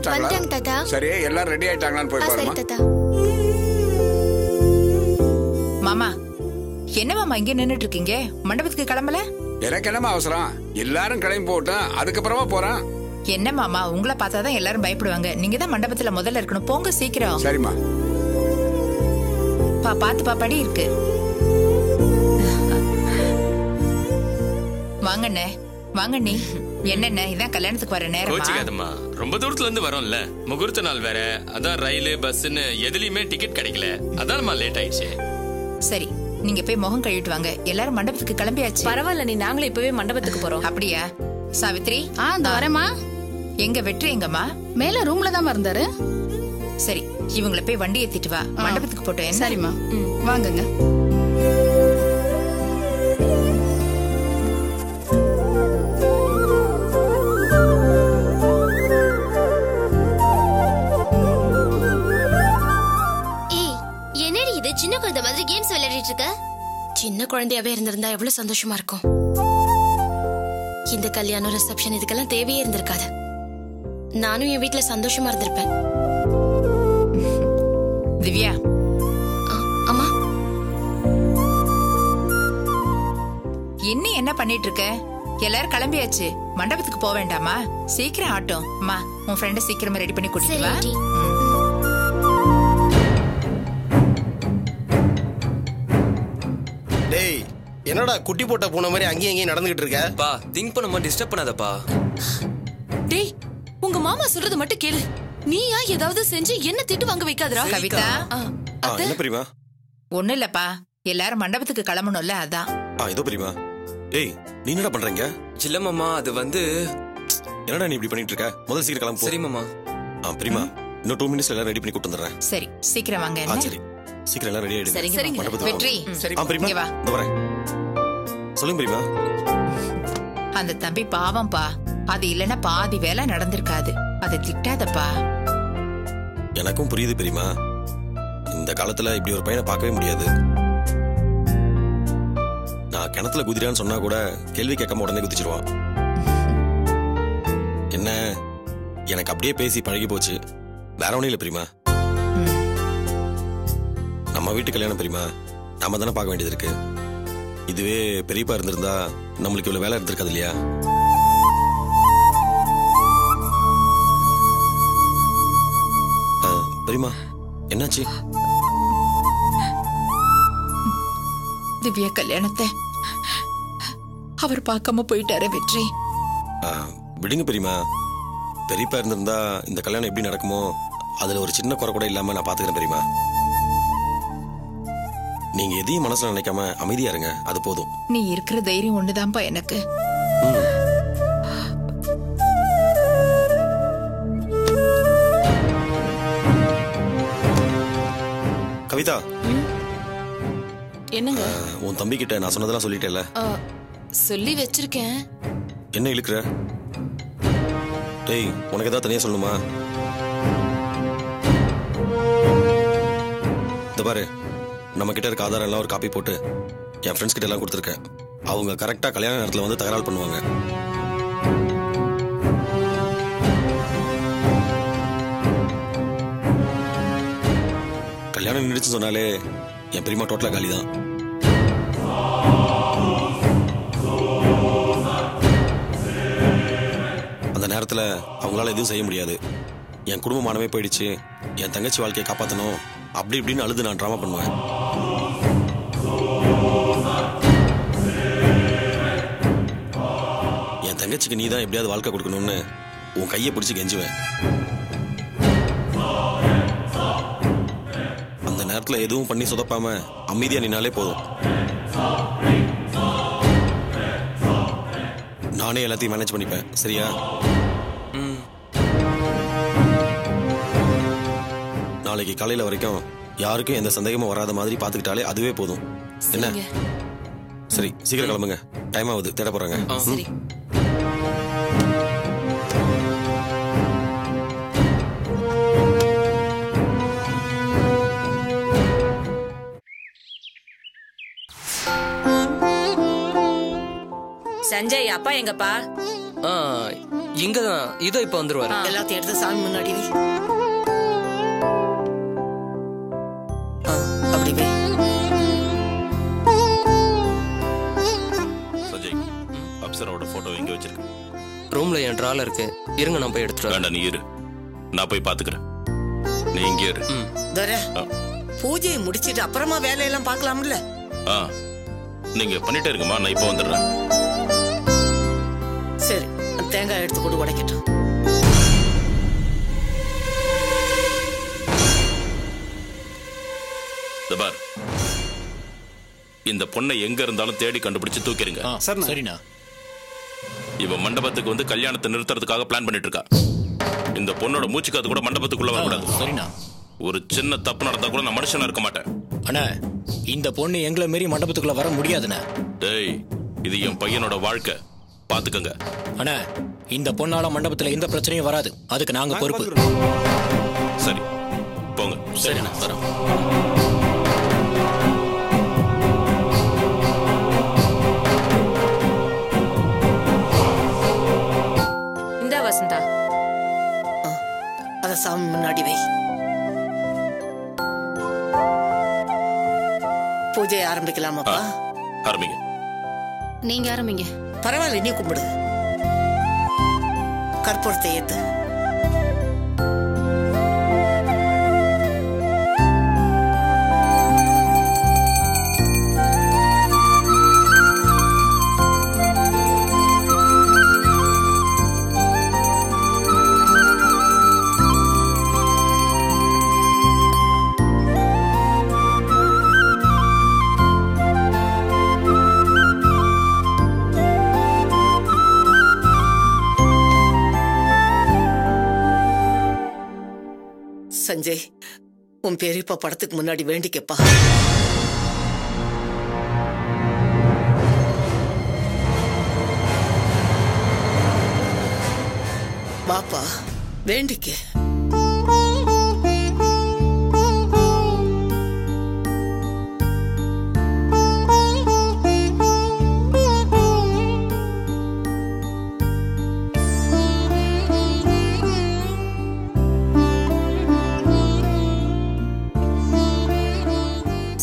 வந்துட்டாங்களா? சரி, எல்லாரும் ரெடி ஆயிட்டாங்களான்னு போய் பாருங்க. மாமா, என்ன மாமா இங்க நின்னுட்டு இருக்கீங்க? மண்டபத்துக்கு கிளம்பல? எனக்கு என்னமா அவசரம்? எல்லாரும் கிளம்பி போட்டோம், அதுக்கப்புறமா போறேன். என்ன மாமா, உங்களை பார்த்தாதான் எல்லாரும் பயப்படுவாங்க. நீங்க தான் மண்டபத்துல முதல்ல இருக்கணும். போங்க சீக்கிரம். சரிம்மா. பாத்து படி இருக்கு. வாங்கண்ணே, வாங்க. நீ என்னண்ணே, இதான் கல்யாணத்துக்கு வர நேரம். கோச்சிக்காதம்மா, ரொம்ப தூரத்துல இருந்து வரோம்ல, முகூர்த்த நாள் வேற. அதான் ரயிலு பஸ்ன்னு எதுலயுமே டிக்கெட் கிடைக்கல, அதான்மா லேட் ஆயிடுச்சு. சரி, நீங்க போய் முகம் கழுவிட்டு வாங்க. எல்லாரும் மண்டபத்துக்கு கிளம்பியாச்சு. பரவாயில்ல, நீ நாங்களே இப்பவே மண்டபத்துக்கு போறோம். அப்படியா சாவித்ரி? வரேம்மா. எங்க வெற்றி எங்கம்மா? மேல ரூம்ல தான் இருந்தாரு. சரி, இவங்களை போய் வண்டி ஏத்திட்டு வா, மண்டபத்துக்கு போட்டேன். சரிம்மா, வாங்குங்க. சின்ன குழந்தை மாதிரி கேம்ஸ் விளையாடிட்டு இருக்க. சின்ன குழந்தையாவே இருந்திருந்தா எவ்வளவு சந்தோஷமா இருக்கும். இந்த கல்யாணம் ரிசப்ஷன் இதுக்கெல்லாம் தேவையே இருந்திருக்காது. நானும் என் வீட்டுல சந்தோஷமா இருந்திருப்பேன். திவ்யா. அம்மா, இன்னும் என்ன பண்ணிட்டு இருக்க? எல்லாரும் கிளம்பியாச்சு, மண்டபத்துக்கு போக வேண்டாமா? சீக்கிரம் ஆட்டும். அம்மா, உன் ஃப்ரெண்ட சீக்கிரமா ரெடி பண்ணி கூட்டிட்டு வா. என்னடா குட்டி போட்ட பூனை மாதிரி அங்கேயும் அங்கேயும் நடந்துகிட்டு இருக்க? பா, திங்க் பண்ணாம டிஸ்டர்ப் பண்ணாதப்பா. டேய், உங்க மாமா சொல்றது மட்டும் கேளு. நீயா ஏதாவது செஞ்சு என்ன திட்டு வாங்க வைக்காதடா. கவிதா. என்ன பிரிமா? ஒண்ணு இல்லப்பா, எல்லாரும் மண்டபத்துக்கு கிளம்பணும்ல, அதான். இதோ பிரிமா. ஏய், நீ என்னடா பண்றீங்க? இல்ல மாமா, அது வந்து. என்னடா நீ இப்படி பண்ணிட்டு இருக்க? முதல்ல சீக்கிரம் கிளம்பு. சரி மாமா. பிரிமா, இன்னும் 2 மினிட்ஸ்ல எல்லாம் ரெடி பண்ணி கூட்டி வந்துடுறேன். சரி, சீக்கிரம் வாங்க. சரி, சீக்கிரம் எல்லாம் ரெடி ஆயிடுங்க. வெற்றி, பிரிமா, வா. வரேன். சொல்லுங்க பிரிமா. அந்த தம்பி பாவம்பா, அது இல்லன்னா பாதி வேலை நடந்திருக்காது. அதை திட்டாதப்பா. எனக்கும் புரியுது பிரிமா. இந்த காலத்துல இப்படி ஒரு பையனை பார்க்கவே முடியாது. நான் கிணத்துல குதிரான்னு சொன்னா கூட கேள்வி கேட்காம உடனே குதிச்சிருவான். என்ன, எனக்கு அப்படியே பேசி பழகி போச்சு. வேற ஒண்ணும் இல்ல பிரிமா. நம்ம வீட்டு கல்யாணம் பிரிமா, நாம தானே பார்க்க வேண்டியது இருக்கு. இதுவே பெரியப்பா இருந்திருந்தா நம்மளுக்கு இவ்வளவு வேலை இருந்திருக்காது இல்லையா? பெரியமா, என்னாச்சு? திவ்யா கல்யாணத்தை அவர் பார்க்காம போயிட்டாரு. வெற்றி, விடுங்க பெரியமா. பெரியப்பா இருந்திருந்தா இந்த கல்யாணம் எப்படி நடக்குமோ அதுல ஒரு சின்ன குறை கூட இல்லாம நான் பாத்துக்கிறேன் பெரியமா. நீங்க எதையும் மனசுல நினைக்காம அமைதியா இருங்க, அது போதும். நீ இருக்கிற தைரியம் ஒண்ணுதான்ப்பா எனக்கு. கவிதா. என்னங்க? உன் தம்பி கிட்ட நான் சொன்னதெல்லாம் சொல்லிட்டேல்ல? சொல்லி வச்சிருக்கேன். என்ன இழுக்கிற? டேய், உனக்கு ஏதாவது தனியா சொல்லணுமா? இந்த பாரு, நம்ம கிட்ட இருக்க ஆதாரம் எல்லாம் ஒரு காப்பி போட்டு என் ஃப்ரெண்ட்ஸ் கிட்ட எல்லாம் கொடுத்துருக்கேன். அவங்க கரெக்டா கல்யாண நேரத்துல வந்து தகராறு பண்ணுவாங்க. கல்யாணம் நின்றுச்சு சொன்னாலே என் பெரியமா டோட்டலா காலி தான். அந்த நேரத்துல அவங்களால எதுவும் செய்ய முடியாது. என் குடும்பமானவே போயிடுச்சு, என் தங்கச்சி வாழ்க்கையை காப்பாற்றணும் அப்படி இப்படின்னு அழுது நான் டிராமா பண்ணுவேன். என் தங்கச்சிக்கு நீ தான் எப்படியாவது வாழ்க்கை கொடுக்கணும்னு உன் கையை பிடிச்சி கெஞ்சுவேன். அந்த நேரத்துல எதுவும் பண்ணி சொதப்பாம அமைதியா நின்னாலே போதும். நானே எல்லாத்தையும் மேனேஜ் பண்ணிப்பேன், சரியா? நாளைக்கு காலையில வரைக்கும் யாருக்கும் எந்த சந்தேகமும் வராத மாதிரி பாத்துக்கிட்டாலே அதுவே போதும். என்ன? சரி, சீக்கிரம் கிளம்புங்க, டைம் ஆகுது, தேட போறாங்க. சரி. சஞ்சய், அப்பா எங்கப்பா? இங்கதான் இதோ இப்ப வந்துருவாரு. எல்லாத்தையும் எடுத்து சாமி முன்னாடி வை. அப்படி வை. சஞ்சய், அப்சராவோட போட்டோ எங்க வச்சிருக்க? ரூம்ல என் ட்ரால இருக்கு. இருங்க நான் போய் எடுத்துட்டு வரேன். வேண்டாம், நீ இரு, நான் போய் பாத்துக்கிறேன். நீ இங்கே இரு. தோர, பூஜையை முடிச்சிட்டு அப்புறமா வேலையெல்லாம் பார்க்கலாம்ல? நீங்க பண்ணிட்டே இருக்குமா, நான் இப்ப வந்துடுறேன். சரி, தேங்காய் எடுத்து கொண்டு உடைக்கட்டும். பார், இந்த பொண்ணை எங்க இருந்தாலும் தேடி கண்டுபிடிச்சு தூக்கிடுங்க. சரிண்ணா. இவ மண்டபத்துக்கு வந்து கல்யாணத்தை நிறுத்துறதுக்காக பிளான் பண்ணிட்டு இருக்கா. இந்த பொண்ணோட மூச்சுக்காது கூட மண்டபத்துக்குள்ள வரக்கூடாது. சரிண்ணா. ஒரு சின்ன தப்பு நடந்தா கூட நான் மனுஷனா இருக்க மாட்டேன். அண்ணா, இந்த பொண்ணு எங்களை மீறி மண்டபத்துக்குள்ள வர முடியாதுண்ணா. டேய், இது என் பையனோட வாழ்க்கை, பாத்துக்கங்க. அண்ணா, இந்த பொண்ணால மண்டபத்துல எந்த பிரச்சனையும் வராது. அதுக்கு நாங்க பொறுப்பு. சரி, போங்க. சரிண்ணா, வரோம். இந்தா வசந்தா, அத சாமி முன்னாடி வை. பூஜையை ஆரம்பிக்கலாமாப்பா? ஆரம்பிங்க. நீங்க ஆரம்பிங்க. பரவாயில்ல, நீ கும்பிடு. கற்பூரத்தை ஏத்து. சஞ்சய், உன் பெரியப்பா படத்துக்கு முன்னாடி வேண்டிக்கப்பா. வாப்பா, வேண்டிக்க.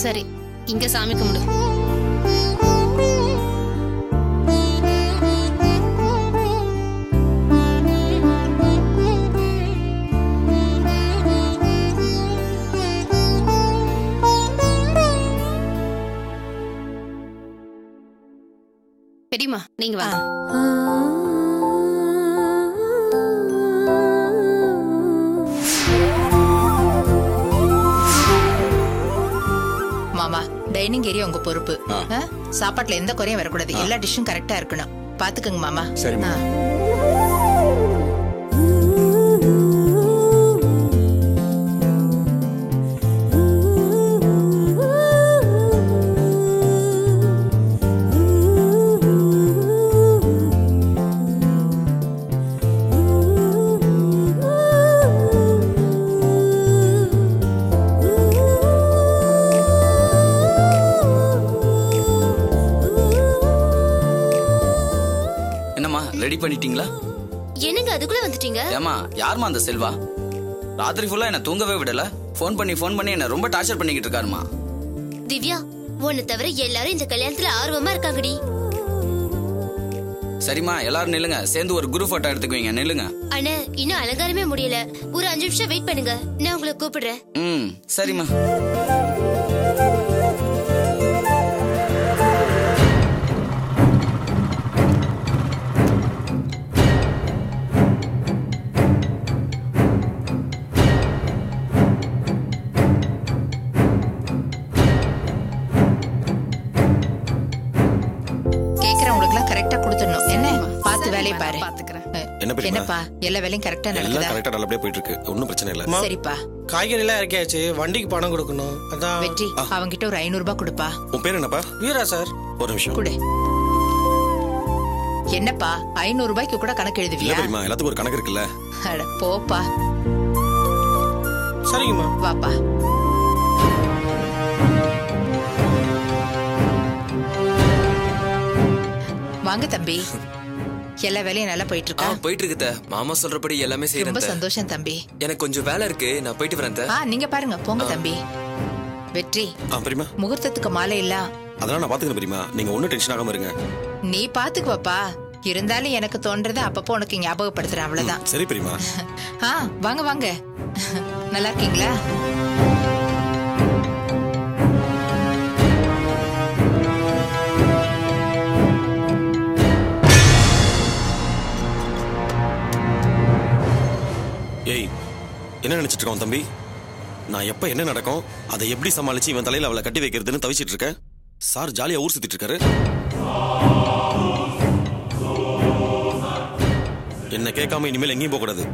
சரி, இங்க சாமி கும்பிடு. பெரியம்மா, நீங்க வாங்க. மாமா, டைனிங் ஏரியா உங்க பொறுப்பு. சாப்பாட்டுல எந்த குறையும் வரக்கூடாது. எல்லா டிஷ்ஷும் கரெக்டா இருக்கணும். பாத்துக்கங்க மாமா. சரி. ரெடி பண்ணிட்டீங்களா? என்னங்க அதுக்குள்ள வந்துட்டீங்க? ஏமா, யாருமா அந்த செல்வா? ராத்திரி ஃபுல்லா என்ன தூங்கவே விடல. ஃபோன் பண்ணி என்ன ரொம்ப டார்ச்சர் பண்ணிக்கிட்டு இருக்காருமா. திவ்யா, உன்னை தவிர எல்லாரும் இந்த கல்யாணத்துல ஆர்வமா இருக்காங்கடி. சரிம்மா, எல்லாரும் நில்லுங்க. சேர்ந்து ஒரு குரூப் போட்டோ எடுத்துக்குவீங்க. நில்லுங்க. அண்ணா, இன்னும் அலங்காரமே முடியல. ஒரு 5 நிமிஷம் வெயிட் பண்ணுங்க, நான் உங்களை கூப்பிடுறேன். சரிம்மா. என்னப்பா, எல்லா வேலையும் கரெக்டா நடக்குதா? கரெக்டா நல்லபடியா போயிட்டு இருக்கு. ஒண்ணும் பிரச்சனை இல்ல. சரிப்பா. காய்கறி எல்லாம் இறக்கியாச்சு. வண்டிக்கு பணம் கொடுக்கணும். அதான் வெற்றி, அவங்கிட்ட ஒரு 500 ரூபாய் கொடுப்பா. உன் பேர் என்னப்பா? வீரா சார். ஒரு நிமிஷம் கொடு. என்னப்பா, 500 ரூபாய்க்கு கூட கணக்கு எழுதுவியா? இல்ல தெரியுமா, எல்லாத்துக்கும் ஒரு கணக்கு இருக்குல்ல. அட போப்பா. சரிங்கம்மா. வாப்பா. வாங்க தம்பி. எல்லா வேலையும் நல்லா போயிட்டு இருக்கா? போயிட்டு இருக்குத. மாமா சொல்றபடி எல்லாமே செய்றேன். ரொம்ப சந்தோஷம் தம்பி. எனக்கு கொஞ்சம் வேலை இருக்கு, நான் போயிட்டு வரேன். நீங்க பாருங்க, போங்க தம்பி. வெற்றி, பெரியமா முகூர்த்தத்துக்கு மாலை இல்ல? அதெல்லாம் நான் பாத்துக்கிறேன் பெரியமா, நீங்க ஒன்னும் டென்ஷன் ஆகாம இருங்க. நீ பாத்துக்குவப்பா. இருந்தாலும் எனக்கு தோன்றதை அப்பப்போ உனக்கு ஞாபகப்படுத்துறேன், அவ்வளவுதான். சரி பெரியமா. வாங்க வாங்க. நல்லா இருக்கீங்களா? ஏய், என்ன நினைச்சிட்டு இருக்கான் தம்பி? நான் எப்ப என்ன நடக்கும், அதை எப்படி சமாளிச்சு இவன் தலையில அவளை கட்டி வைக்கிறதுன்னு தவிச்சிட்டு இருக்கேன். சார் ஜாலியா ஊர் சுத்திட்டு இருக்காரு. என்ன கேட்காம இனிமேல் எங்கேயும் போக கூடாது.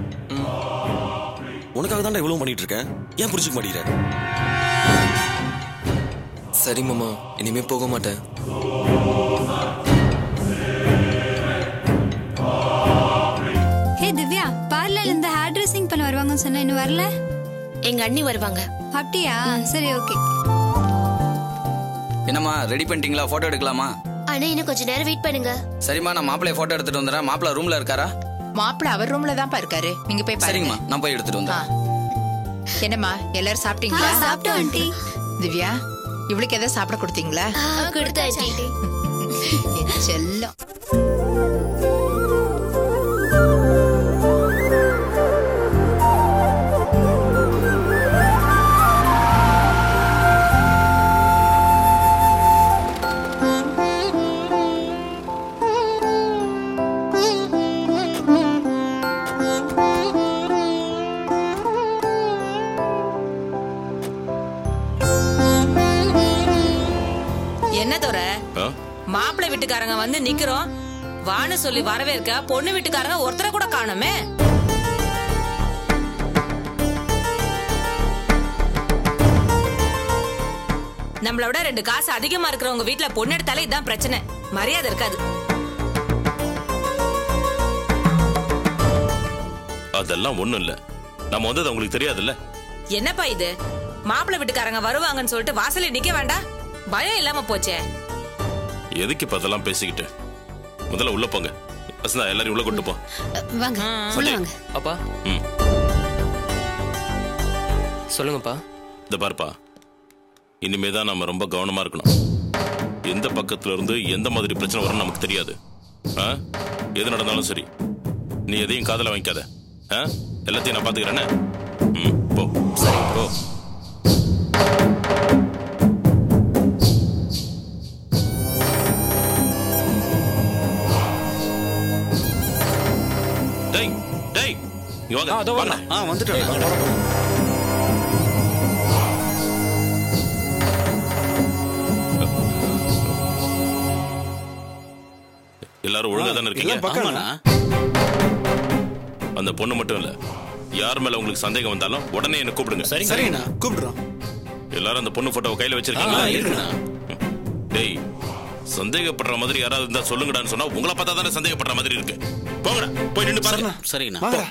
உனக்காக தான் இவ்வளவு பண்ணிட்டு இருக்கேன், ஏன் புரிஞ்சுக்க மாட்டேங்கிற? சரி மாமா, இனிமே போக மாட்டேன். ஹே திவ்யா, பார்லர்ல இந்த ஹேர் ட்ரெஸ்ஸிங் பண்ண வருவாங்கன்னு சொன்னா இன்னும் வரல? எங்க அண்ணி வருவாங்க. அப்படியா? சரி, ஓகே. என்னம்மா, ரெடி பண்ணிட்டீங்களா? போட்டோ எடுக்கலாமா? அண்ணா இன்னும் கொஞ்ச நேரம் வெயிட் பண்ணுங்க. சரிம்மா, நான் மாப்பிளைய போட்டோ எடுத்துட்டு வந்துறேன். மாப்பிள ரூம்ல இருக்காரா? மாப்பிள அவர் ரூம்ல தான் இருக்காரு, நீங்க போய் பாருங்க. சரிங்கம்மா, நான் போய் எடுத்துட்டு வந்துறேன். என்னம்மா, எல்லாரும் சாப்பிட்டீங்களா? சாப்பிட்டோம் ஆண்டி. திவ்யா, இவளுக்கு ஏதாவது சாப்பிட கொடுத்தீங்களா? கொடுத்தாச்சு. செல்லம். என்ன தோற மாப்பிள்ளை வீட்டுக்காரங்க வந்து நிக்கிறோம், வான்னு சொல்லி வரவேற்க பொண்ணு வீட்டுக்காரங்க ஒருத்தர கூட காணுமே. நம்மளோட 2 காசு அதிகமா இருக்கிறவங்க வீட்டுல பொண்ணு எடுத்தாலே இதான் பிரச்சனை, மரியாதை இருக்காது. அதெல்லாம் ஒண்ணும் இல்ல, நம்ம வந்தது உங்களுக்கு தெரியாதுல்ல. என்னப்பா இது, மாப்பிள்ளை வீட்டுக்காரங்க வருவாங்கன்னு சொல்லிட்டு வாசல்ல நிக்க வேண்டாம், பயம் இல்லாம போச்சே. எதுக்கு இப்ப அதெல்லாம் பேசிக்கிட்டு? முதல்ல உள்ள போங்க. வசந்தா, எல்லாரும் உள்ள கொண்டு போ. வாங்க, உள்ள வாங்க. அப்பா. சொல்லுங்கப்பா. இந்த பாருப்பா, இனிமேதான் நாம ரொம்ப கவனமா இருக்கணும். எந்த பக்கத்துல இருந்து எந்த மாதிரி பிரச்சனை வரும்னு நமக்கு தெரியாது. எது நடந்தாலும் சரி, நீ எதையும் காதல வாங்கிக்காத. எல்லாத்தையும் நான் பாத்துக்கிறேன்னு. போ. சரி, போ. எல்லாரும் ஒழுங்கா தானே இருக்கீங்க? அந்த பொண்ணு மட்டும் இல்ல, யார் மேல உங்களுக்கு சந்தேகம் வந்தாலும் உடனே என்ன கூப்பிடுங்க. சரிங்கண்ணா, கூப்பிடுறோம். எல்லாரும் அந்த பொண்ணு போட்டோவை கையில வச்சிருக்கீங்களா? டேய், சந்தேகப்படுற மாதிரி யாராவது இருந்தா சொல்லுங்கடான்னு சொன்னா உங்களை பார்த்தா தானே சந்தேகப்படுற மாதிரி இருக்கு. போங்கடா, போய் நின்று பாருங்க. சரிங்கண்ணா.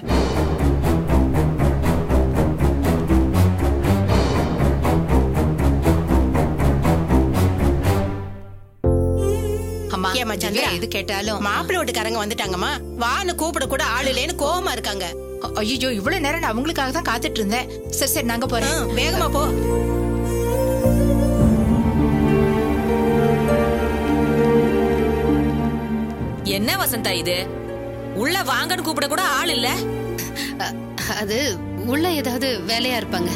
எது கேட்டாலும் மாப்பிள்ளை வீட்டுக்காரங்க வந்துட்டாங்கம்மா, வான்னு கூப்பிட கூட ஆள் இல்லைன்னு கோவமா இருக்காங்க. ஐயோ, இவ்வளவு நேரம் நான் அவங்களுக்காக தான் காத்துட்டு இருந்தேன். சரி சரி, நாங்க போறோம். வேகமா போ. என்ன வசந்தா இது, உள்ள வாங்கன்னு கூப்பிட கூட ஆள் இல்ல? அது உள்ள ஏதாவது வேலையா இருப்பாங்க.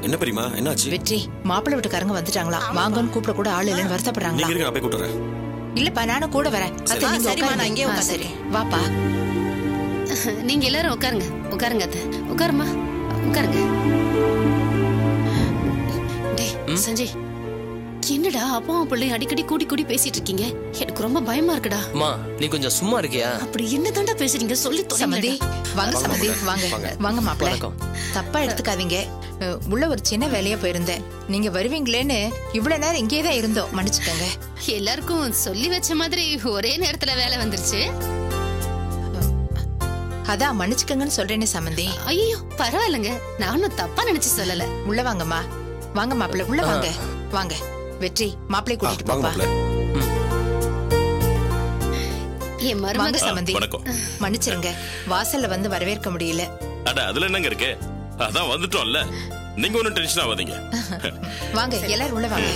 என்ன பெரியமா, என்னாச்சு? வெற்றி, மாப்பிள்ளை வீட்டுக்காரங்க வந்துட்டாங்களா, வாங்கன்னு கூப்பிட கூட ஆள் இல்லைன்னு வருத்தப்படுறாங்களா? நீங்க நான் போய் கூட்டுறேன். இல்லப்பா, நானும் கூட வரேன். சரிம்மா, நான் இங்கே உட்கார்றேன். வாப்பா. நீங்க எல்லாரும் உட்காருங்க. உட்காருங்க அத்தை, உட்காருமா, உட்காருங்க. டேய் சஞ்சய், என்னடா அப்பாவும் பிள்ளையும் அடிக்கடி கூடி கூடி பேசிட்டு இருக்கீங்க? எனக்கு ரொம்ப பயமா இருக்குடா. அம்மா, நீ கொஞ்சம் சும்மா இருக்கியா? அப்படி என்னதான்டா பேசுறீங்க? சொல்லி சமதி, வாங்க சமதி, வாங்க வாங்க மாப்பிள்ளை. தப்பா எடுத்துக்காதீங்க, உள்ள ஒரு சின்ன வேலையா போயிருந்தேன். நீங்க வருவீங்களேன்னு இவ்வளவு நேரம் இங்கே தான் இருந்தோம், மன்னிச்சுக்கோங்க. எல்லாருக்கும் சொல்லி வச்ச மாதிரி ஒரே நேரத்துல வேலை வந்துருச்சு. அதான் மன்னிச்சுக்கங்கன்னு சொல்றேனே சமந்தி. ஐயோ பரவாயில்லைங்க, நானும் தப்பா நினைச்சு சொல்லல. உள்ள வாங்கம்மா. வாங்க மாப்பிள்ளை, உள்ள வாங்க. வாங்க வெற்றி, மாப்பிள்ளை கூட்டிட்டு போப்பா. என் வாங்க மருமக சம்பந்தி. வணக்கம். மன்னிச்சிருங்க, வாசல்ல வந்து வரவேற்க முடியல. அட அதுல என்னங்க இருக்கு, அதான் வந்துட்டோம்ல, நீங்க ஒன்னும் டென்ஷன் ஆகாதீங்க. வாங்க எல்லாரும் உள்ள வாங்க.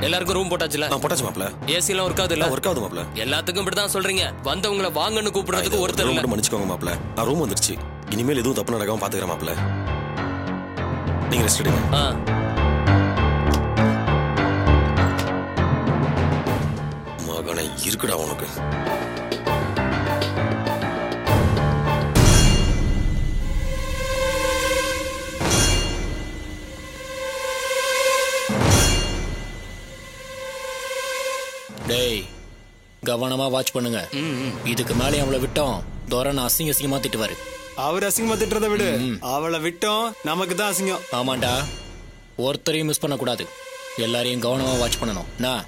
எல்லாருக்கும் ரூம் போட்டாச்சுல? போட்டாச்சு மாப்ள. ஏசி எல்லாம் ஒர்க் ஆகுது இல்ல? ஒர்க் ஆகுது மாப்ள. எல்லாத்துக்கும் இப்படிதான் சொல்றீங்க, வந்தவங்கள வாங்கன்னு கூப்பிடுறதுக்கு ஒருத்தர் இல்ல. மன்னிச்சுக்கோங்க மாப்ள, நான் ரூம் வந்துருச்சு. இனிமேல் எதுவும் தப்பு நடக்காம பாத்துக்கிறேன் மாப்ள. நீங்க ரெஸ்ட் எடுங்க. மகனே இருக்குடா உனக்கு. டேய் கவனமா வாட்ச் பண்ணுங்க. இதுக்கு மேலே அவளை விட்டோம் தோரன் அசிங்க அசிங்கமா திட்டுவாரு. அவர் அசிங்கமா திட்டுறத விடு, அவளை விட்டோம் நமக்கு தான் அசிங்கம். ஆமாண்டா, ஒருத்தரையும் மிஸ் பண்ண கூடாது. எல்லாரையும் கவனமா வாட்ச் பண்ணணும். நான்